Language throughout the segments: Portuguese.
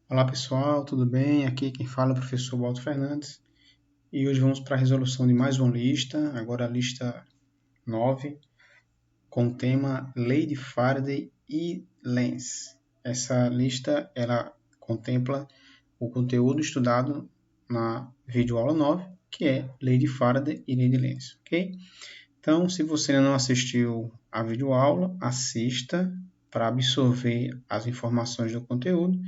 Olá pessoal, tudo bem? Aqui quem fala é o professor Walter Fernandes e hoje vamos para a resolução de mais uma lista, agora a lista 9, com o tema Lei de Faraday e Lenz. Essa lista ela contempla o conteúdo estudado na videoaula 9, que é Lei de Faraday e Lei de Lenz, ok? Então, se você ainda não assistiu a videoaula, assista para absorver as informações do conteúdo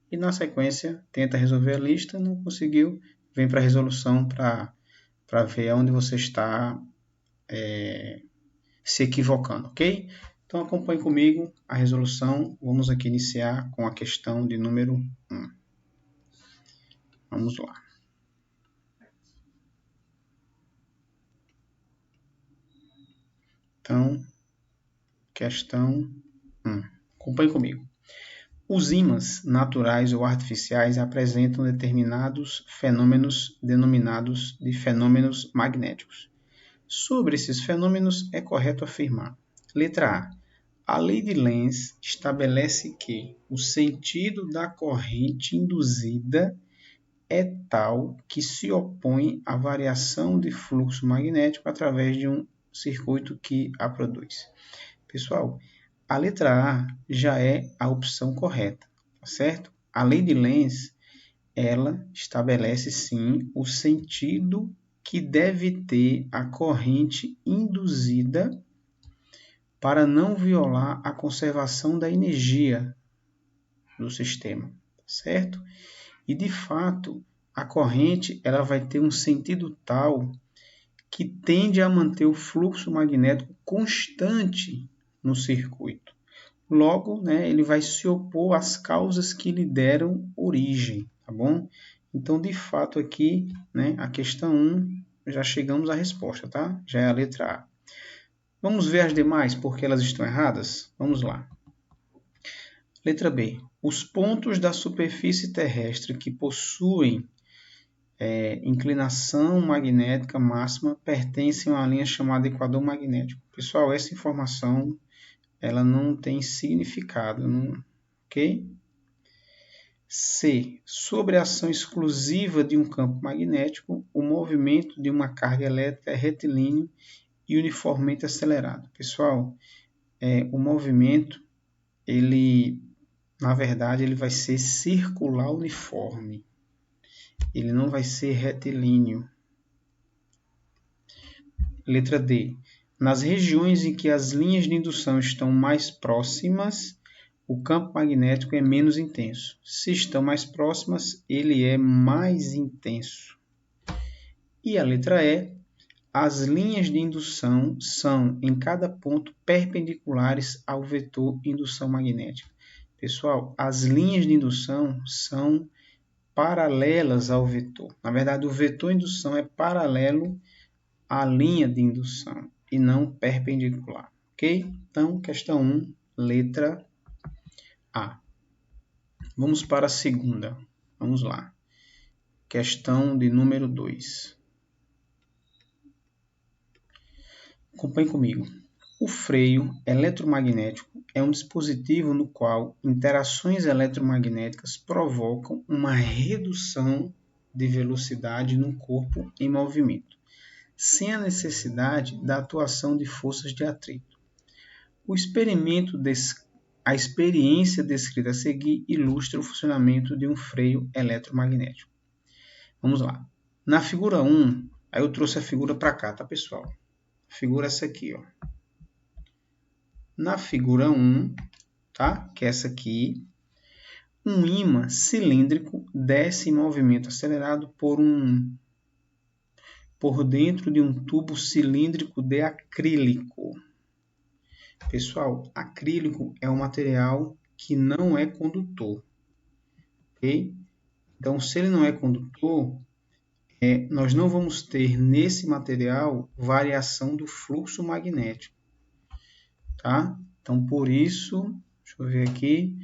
e na sequência tenta resolver a lista, não conseguiu, vem para a resolução para ver onde você está se equivocando, ok? Então acompanhe comigo a resolução, vamos aqui iniciar com a questão de número 1. Vamos lá. Então, questão 1. Acompanhe comigo. Os ímãs naturais ou artificiais apresentam determinados fenômenos denominados de fenômenos magnéticos. Sobre esses fenômenos, é correto afirmar: letra A. A lei de Lenz estabelece que o sentido da corrente induzida é tal que se opõe à variação de fluxo magnético através de um circuito que a produz. Pessoal, a letra A já é a opção correta, tá certo? A lei de Lenz, ela estabelece sim o sentido que deve ter a corrente induzida para não violar a conservação da energia do sistema, certo? E de fato, a corrente ela vai ter um sentido tal que tende a manter o fluxo magnético constante no circuito. Logo, né, ele vai se opor às causas que lhe deram origem, tá bom? Então, de fato, aqui, né, a questão 1, já chegamos à resposta, tá? Já é a letra A. Vamos ver as demais, porque elas estão erradas? Vamos lá. Letra B. Os pontos da superfície terrestre que possuem inclinação magnética máxima pertencem a uma linha chamada equador magnético. Pessoal, essa informação ela não tem significado, não, ok? C. Sobre a ação exclusiva de um campo magnético, o movimento de uma carga elétrica é retilíneo e uniformemente acelerado. Pessoal, o movimento, ele, na verdade, ele vai ser circular uniforme. Ele não vai ser retilíneo. Letra D. Nas regiões em que as linhas de indução estão mais próximas, o campo magnético é menos intenso. Se estão mais próximas, ele é mais intenso. E a letra E. As linhas de indução são, em cada ponto, perpendiculares ao vetor indução magnética. Pessoal, as linhas de indução são paralelas ao vetor. Na verdade, o vetor indução é paralelo à linha de indução e não perpendicular, ok? Então, questão 1, letra A. Vamos para a segunda. Vamos lá. Questão de número 2. Acompanhe comigo. O freio eletromagnético é um dispositivo no qual interações eletromagnéticas provocam uma redução de velocidade no corpo em movimento, sem a necessidade da atuação de forças de atrito. A experiência descrita a seguir ilustra o funcionamento de um freio eletromagnético. Vamos lá. Na figura 1, aí eu trouxe a figura para cá, tá, pessoal? A figura é essa aqui, ó. Na figura 1, tá? Que é essa aqui, um ímã cilíndrico desce em movimento acelerado por dentro de um tubo cilíndrico de acrílico. Pessoal, acrílico é um material que não é condutor, ok? Então, se ele não é condutor, nós não vamos ter nesse material variação do fluxo magnético, tá? Então, por isso, deixa eu ver aqui,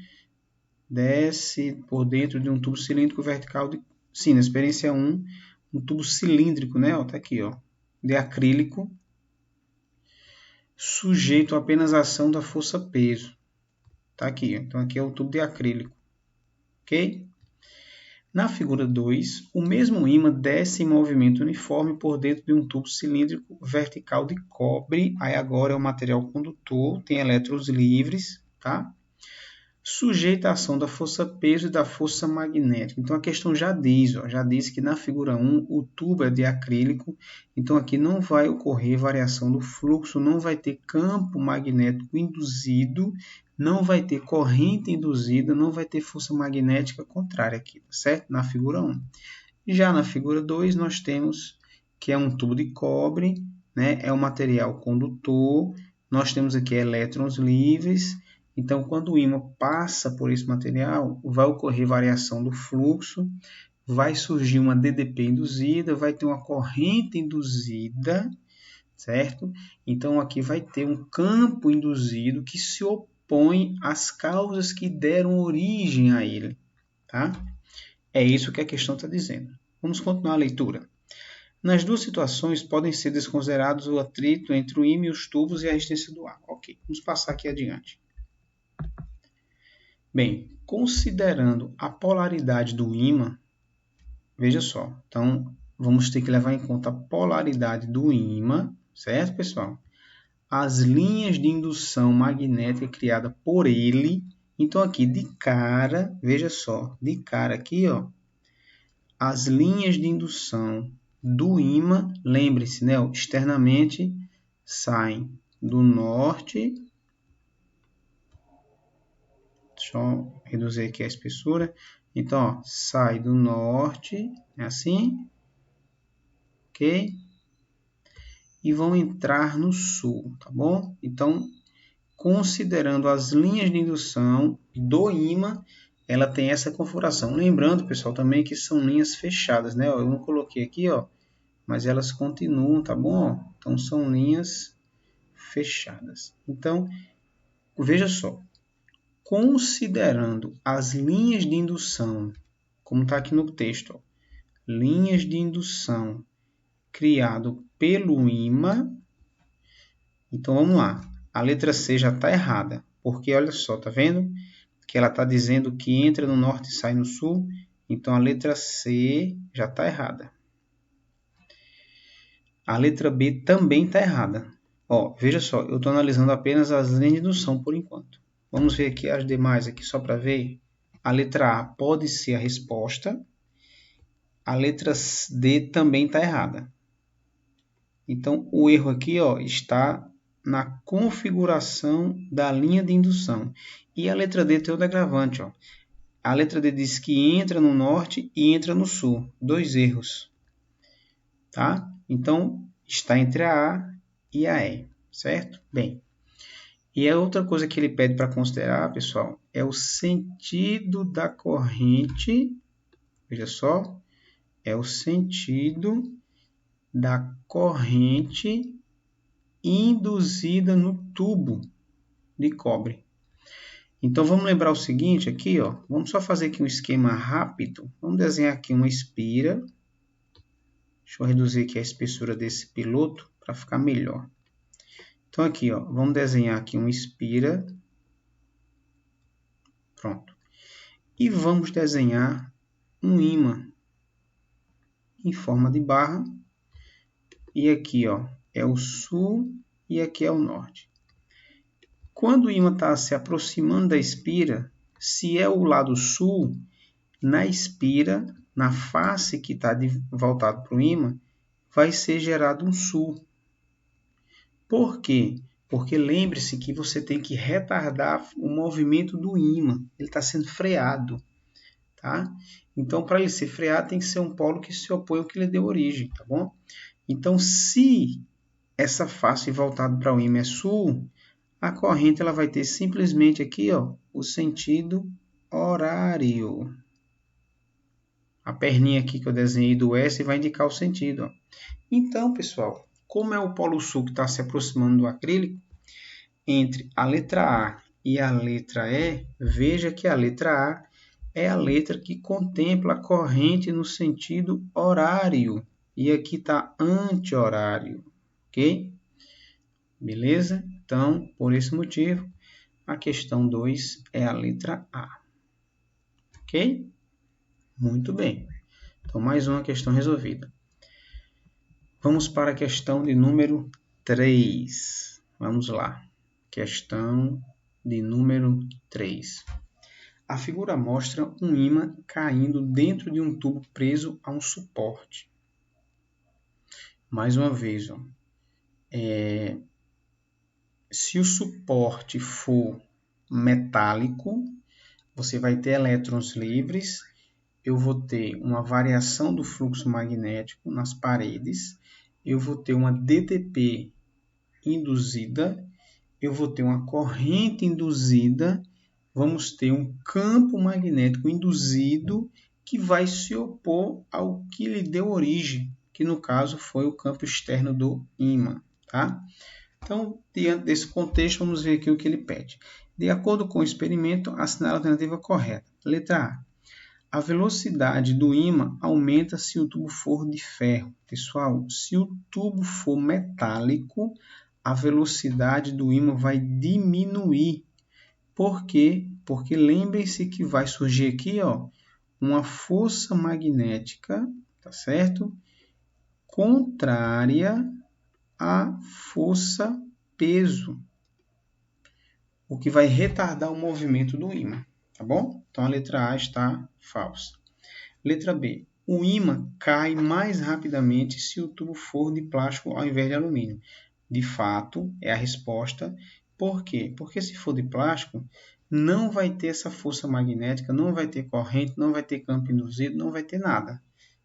desce por dentro de um tubo cilíndrico vertical, sim, na experiência 1, um tubo cilíndrico, né? Ó, tá aqui, ó, de acrílico, sujeito apenas à ação da força peso. Tá aqui, então aqui é o tubo de acrílico, ok? Na figura 2, o mesmo ímã desce em movimento uniforme por dentro de um tubo cilíndrico vertical de cobre. Aí agora é o material condutor, tem elétrons livres, tá? Sujeita à ação da força-peso e da força magnética. Então, a questão já diz que na figura 1 o tubo é de acrílico, então aqui não vai ocorrer variação do fluxo, não vai ter campo magnético induzido, não vai ter corrente induzida, não vai ter força magnética contrária aqui, certo? Na figura 1. Já na figura 2 nós temos que é um tubo de cobre, né? É um material condutor, nós temos aqui elétrons livres. Então, quando o ímã passa por esse material, vai ocorrer variação do fluxo, vai surgir uma DDP induzida, vai ter uma corrente induzida, certo? Então, aqui vai ter um campo induzido que se opõe às causas que deram origem a ele, tá? É isso que a questão está dizendo. Vamos continuar a leitura. Nas duas situações, podem ser desconsiderados o atrito entre o ímã e os tubos e a resistência do ar. Ok, vamos passar aqui adiante. Bem, considerando a polaridade do ímã, veja só, então vamos ter que levar em conta a polaridade do ímã, certo, pessoal? As linhas de indução magnética criada por ele, então aqui de cara, veja só, de cara aqui, ó, as linhas de indução do ímã, lembre-se, né, externamente saem do norte. Deixa eu reduzir aqui a espessura. Então, ó, sai do norte, é assim, ok? E vão entrar no sul, tá bom? Então, considerando as linhas de indução do ímã, ela tem essa configuração. Lembrando, pessoal, também que são linhas fechadas, né? Eu não coloquei aqui, ó, mas elas continuam, tá bom? Então, são linhas fechadas. Então, veja só. Considerando as linhas de indução, como está aqui no texto, ó, linhas de indução criado pelo ímã, então vamos lá, a letra C já está errada, porque olha só, tá vendo? Que ela está dizendo que entra no norte e sai no sul, então a letra C já está errada. A letra B também está errada. Ó, veja só, eu estou analisando apenas as linhas de indução por enquanto. Vamos ver aqui as demais aqui só para ver. A letra A pode ser a resposta. A letra D também está errada. Então, o erro aqui ó, está na configuração da linha de indução. E a letra D tem outro agravante. Ó. A letra D diz que entra no norte e entra no sul. Dois erros. Tá? Então, está entre a A e a E. Certo? Bem. E a outra coisa que ele pede para considerar, pessoal, é o sentido da corrente. Veja só. É o sentido da corrente induzida no tubo de cobre. Então, vamos lembrar o seguinte aqui, ó. Vamos só fazer aqui um esquema rápido. Vamos desenhar aqui uma espira. Deixa eu reduzir aqui a espessura desse piloto para ficar melhor. Então, aqui, ó, vamos desenhar aqui uma espira. Pronto. E vamos desenhar um ímã em forma de barra. E aqui, ó, é o sul e aqui é o norte. Quando o ímã está se aproximando da espira, se é o lado sul, na espira, na face que está voltado para o ímã, vai ser gerado um sul. Por quê? Porque lembre-se que você tem que retardar o movimento do ímã. Ele está sendo freado. Tá? Então, para ele ser freado, tem que ser um polo que se opõe ao que lhe deu origem. Tá bom? Então, se essa face voltada para o ímã é sul, a corrente ela vai ter simplesmente aqui ó, o sentido horário. A perninha aqui que eu desenhei do S vai indicar o sentido. Ó. Então, pessoal, como é o polo sul que está se aproximando do acrílico, entre a letra A e a letra E, veja que a letra A é a letra que contempla a corrente no sentido horário. E aqui está anti-horário. Ok? Beleza? Então, por esse motivo, a questão 2 é a letra A. Ok? Muito bem. Então, mais uma questão resolvida. Vamos para a questão de número 3. Vamos lá. Questão de número 3. A figura mostra um ímã caindo dentro de um tubo preso a um suporte. Mais uma vez, ó. Se o suporte for metálico, você vai ter elétrons livres. Eu vou ter uma variação do fluxo magnético nas paredes. Eu vou ter uma DTP induzida. Eu vou ter uma corrente induzida. Vamos ter um campo magnético induzido que vai se opor ao que lhe deu origem, que no caso foi o campo externo do ímã, tá? Então, diante desse contexto, vamos ver aqui o que ele pede. De acordo com o experimento, assinale a alternativa correta. Letra A. A velocidade do ímã aumenta se o tubo for de ferro. Pessoal, se o tubo for metálico, a velocidade do ímã vai diminuir. Por quê? Porque lembrem-se que vai surgir aqui, ó, uma força magnética, tá certo? Contrária à força peso, o que vai retardar o movimento do ímã, tá bom? Então a letra A está falsa. Letra B. O ímã cai mais rapidamente se o tubo for de plástico ao invés de alumínio. De fato, é a resposta. Por quê? Porque se for de plástico, não vai ter essa força magnética, não vai ter corrente, não vai ter campo induzido, não vai ter nada.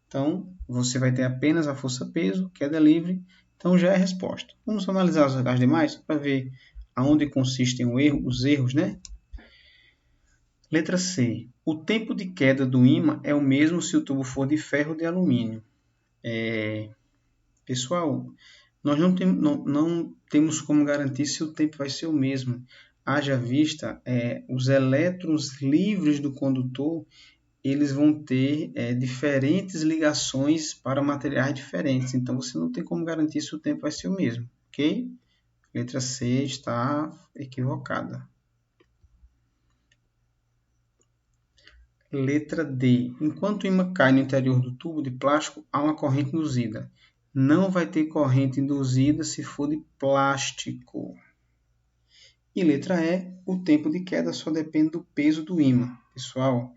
Então, você vai ter apenas a força-peso, queda livre. Então, já é a resposta. Vamos analisar as demais para ver aonde consistem os erros, né? Letra C. O tempo de queda do ímã é o mesmo se o tubo for de ferro ou de alumínio. Pessoal, nós não temos como garantir se o tempo vai ser o mesmo. Haja vista, os elétrons livres do condutor, eles vão ter diferentes ligações para materiais diferentes. Então, você não tem como garantir se o tempo vai ser o mesmo, ok? Letra C está equivocada. Letra D. Enquanto o ímã cai no interior do tubo de plástico, há uma corrente induzida. Não vai ter corrente induzida se for de plástico. E letra E. O tempo de queda só depende do peso do ímã. Pessoal,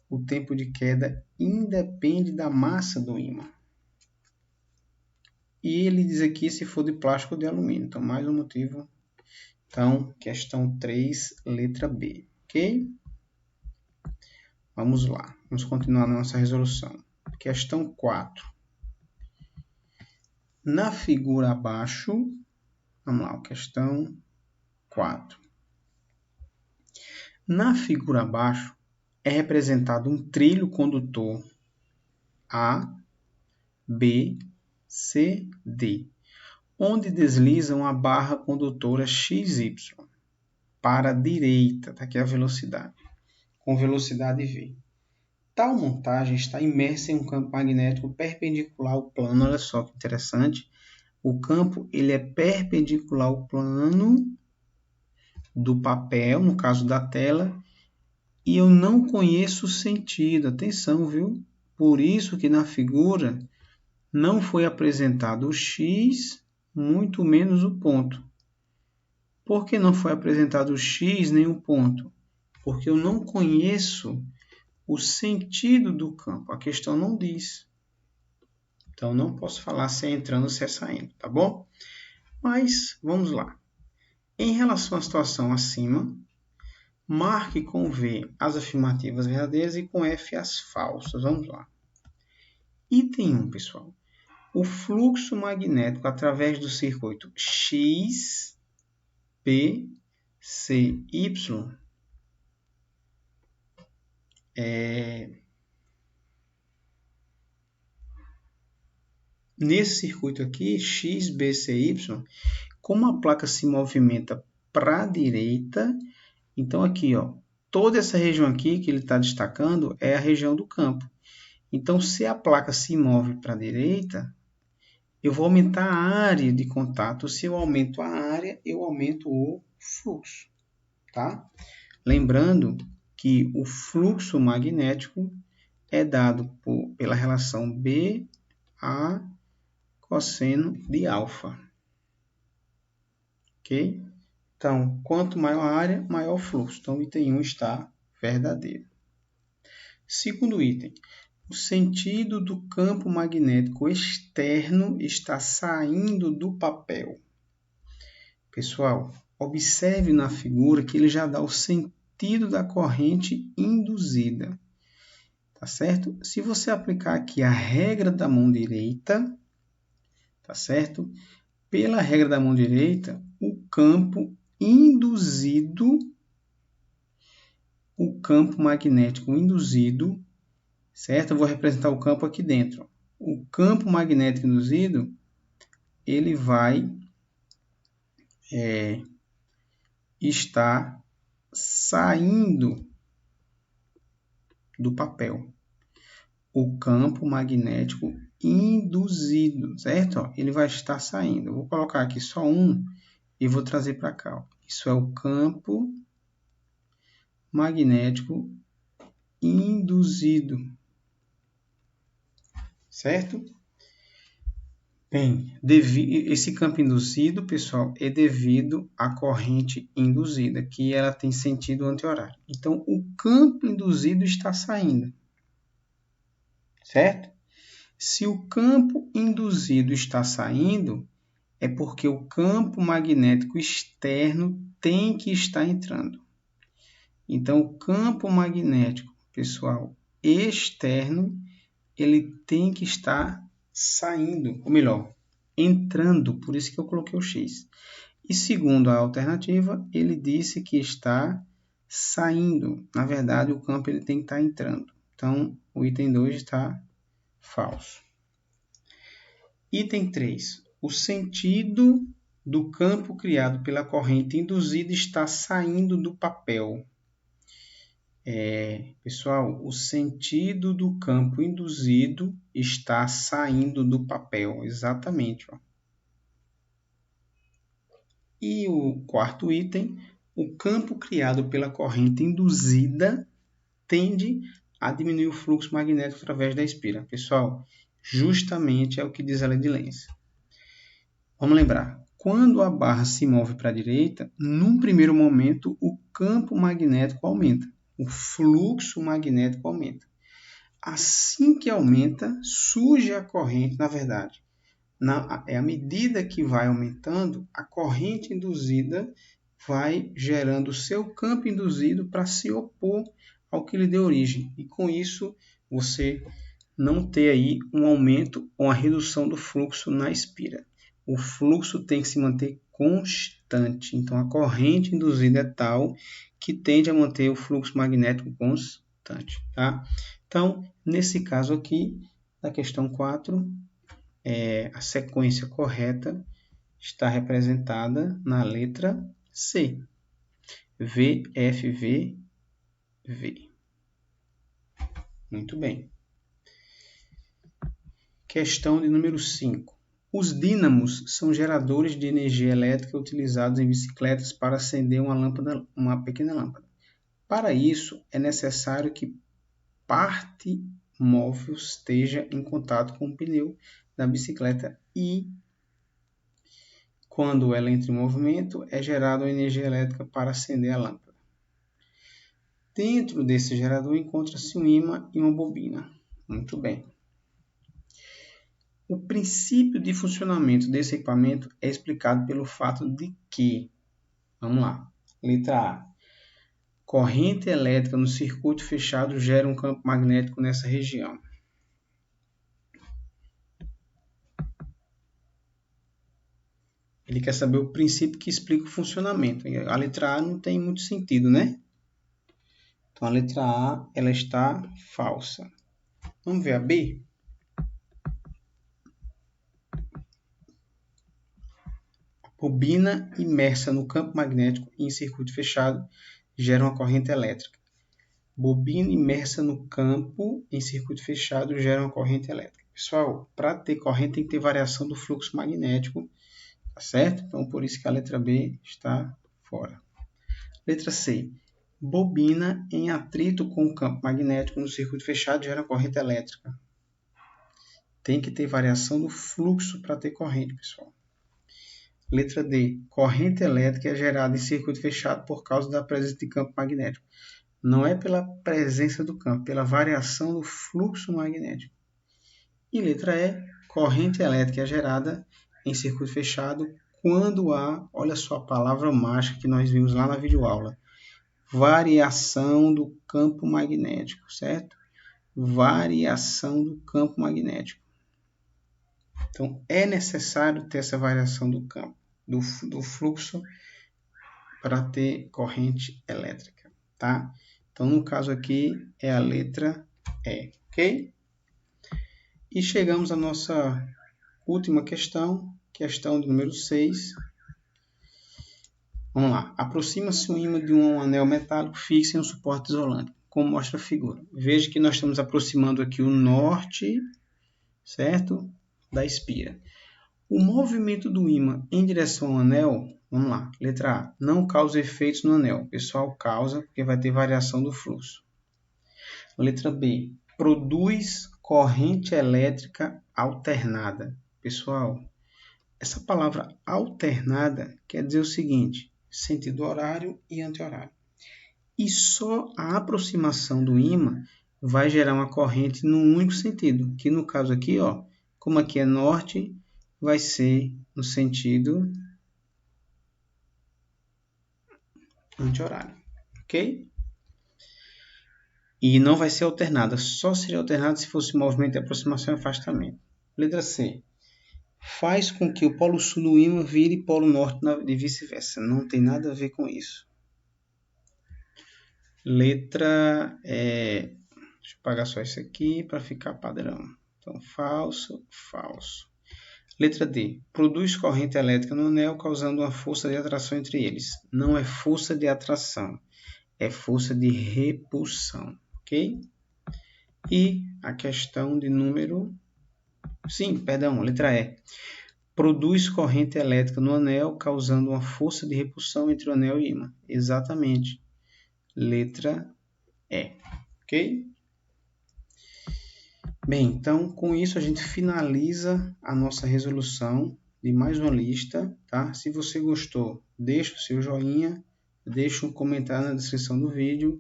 o tempo de queda independe da massa do ímã. E ele diz aqui se for de plástico ou de alumínio. Então, mais um motivo. Então, questão 3, letra B. Ok? Vamos lá. Vamos continuar na nossa resolução. Questão 4. Na figura abaixo, vamos lá, questão 4. Na figura abaixo, é representado um trilho condutor A, B, C, D, onde desliza uma barra condutora XY para a direita, está aqui a velocidade, com velocidade V. Tal montagem está imersa em um campo magnético perpendicular ao plano. Olha só que interessante. O campo ele é perpendicular ao plano do papel, no caso da tela, e eu não conheço o sentido. Atenção, viu? Por isso que na figura não foi apresentado o X, muito menos o ponto. Por que não foi apresentado o X nem o ponto? Porque eu não conheço o sentido do campo. A questão não diz. Então, não posso falar se é entrando ou se é saindo, tá bom? Mas, vamos lá. Em relação à situação acima, marque com V as afirmativas verdadeiras e com F as falsas. Vamos lá. Item 1, pessoal. O fluxo magnético através do circuito X, P, C, Y nesse circuito aqui, X, B, C, Y, como a placa se movimenta para a direita, então aqui, ó, toda essa região aqui que ele está destacando é a região do campo. Então, se a placa se move para a direita, eu vou aumentar a área de contato. Se eu aumento a área, eu aumento o fluxo, tá? Lembrando que o fluxo magnético é dado pela relação B a cosseno de alfa. Ok? Então, quanto maior a área, maior o fluxo. Então, o item 1 está verdadeiro. Segundo item, o sentido do campo magnético externo está saindo do papel. Pessoal, observe na figura que ele já dá o sentido da corrente induzida. Tá certo? Se você aplicar aqui a regra da mão direita, tá certo? Pela regra da mão direita, o campo induzido, o campo magnético induzido, certo? Eu vou representar o campo aqui dentro. O campo magnético induzido, ele vai estar saindo do papel. O campo magnético induzido, certo? Ele vai estar saindo. Eu vou colocar aqui só um e vou trazer para cá. Isso é o campo magnético induzido, certo? Bem, esse campo induzido, pessoal, é devido à corrente induzida, que ela tem sentido anti-horário. Então, o campo induzido está saindo, certo? Se o campo induzido está saindo, é porque o campo magnético externo tem que estar entrando. Então, o campo magnético, pessoal, externo, ele tem que estar saindo, ou melhor, entrando, por isso que eu coloquei o X. E segundo a alternativa, ele disse que está saindo. Na verdade, o campo ele tem que estar entrando. Então, o item 2 está falso. Item 3. O sentido do campo criado pela corrente induzida está saindo do papel. Pessoal, o sentido do campo induzido está saindo do papel. Exatamente. Ó. E o quarto item, o campo criado pela corrente induzida tende a diminuir o fluxo magnético através da espira. Pessoal, justamente é o que diz a lei de Lenz. Vamos lembrar, quando a barra se move para a direita, num primeiro momento o campo magnético aumenta, o fluxo magnético aumenta. Assim que aumenta, surge a corrente, na verdade. À medida que vai aumentando, a corrente induzida vai gerando o seu campo induzido para se opor ao que lhe deu origem. E com isso, você não ter aí um aumento ou uma redução do fluxo na espira. O fluxo tem que se manter constante. Então, a corrente induzida é tal que tende a manter o fluxo magnético constante. Tá? Então, nesse caso aqui, na questão 4, a sequência correta está representada na letra C. V, F, V, V. Muito bem. Questão de número 5. Os dínamos são geradores de energia elétrica utilizados em bicicletas para acender uma pequena lâmpada. Para isso, é necessário que parte móvel esteja em contato com o pneu da bicicleta e, quando ela entra em movimento, é gerada energia elétrica para acender a lâmpada. Dentro desse gerador encontra-se um ímã e uma bobina. Muito bem. O princípio de funcionamento desse equipamento é explicado pelo fato de que, vamos lá, letra A, corrente elétrica no circuito fechado gera um campo magnético nessa região. Ele quer saber o princípio que explica o funcionamento. A letra A não tem muito sentido, né? Então, a letra A ela está falsa. Vamos ver a B? Bobina imersa no campo magnético em circuito fechado gera uma corrente elétrica. Bobina imersa no campo em circuito fechado gera uma corrente elétrica. Pessoal, para ter corrente tem que ter variação do fluxo magnético, tá certo? Então, por isso que a letra B está fora. Letra C. Bobina em atrito com o campo magnético no circuito fechado gera corrente elétrica. Tem que ter variação do fluxo para ter corrente, pessoal. Letra D. Corrente elétrica é gerada em circuito fechado por causa da presença de campo magnético. Não é pela presença do campo, pela variação do fluxo magnético. E letra E. Corrente elétrica é gerada em circuito fechado quando há, olha só a palavra mágica que nós vimos lá na videoaula, variação do campo magnético, certo? Variação do campo magnético. Então, é necessário ter essa variação do campo, do fluxo, para ter corrente elétrica, tá? Então, no caso aqui, é a letra E, ok? E chegamos à nossa última questão, questão do número 6. Vamos lá. Aproxima-se um ímã de um anel metálico fixo em um suporte isolante, como mostra a figura. Veja que nós estamos aproximando aqui o norte, certo? Da espira. O movimento do ímã em direção ao anel, vamos lá, letra A, não causa efeitos no anel. Pessoal, causa porque vai ter variação do fluxo. Letra B, produz corrente elétrica alternada. Pessoal, essa palavra alternada quer dizer o seguinte, sentido horário e anti-horário. E só a aproximação do ímã vai gerar uma corrente num único sentido, que no caso aqui, ó, como aqui é norte, vai ser no sentido anti-horário, ok? E não vai ser alternada, só seria alternada se fosse movimento de aproximação e afastamento. Letra C. Faz com que o polo sul do ímã vire polo norte e vice-versa. Não tem nada a ver com isso. Letra E. Deixa eu apagar só isso aqui para ficar padrão. Então, falso, falso. Letra D. Produz corrente elétrica no anel, causando uma força de atração entre eles. Não é força de atração, é força de repulsão, ok? E a questão de número... letra E. Produz corrente elétrica no anel, causando uma força de repulsão entre o anel e o ímã. Exatamente. Letra E, ok? Bem, então com isso a gente finaliza a nossa resolução de mais uma lista, tá? Se você gostou, deixa o seu joinha, deixa um comentário na descrição do vídeo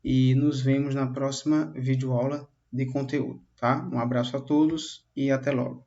e nos vemos na próxima videoaula de conteúdo, tá? Um abraço a todos e até logo.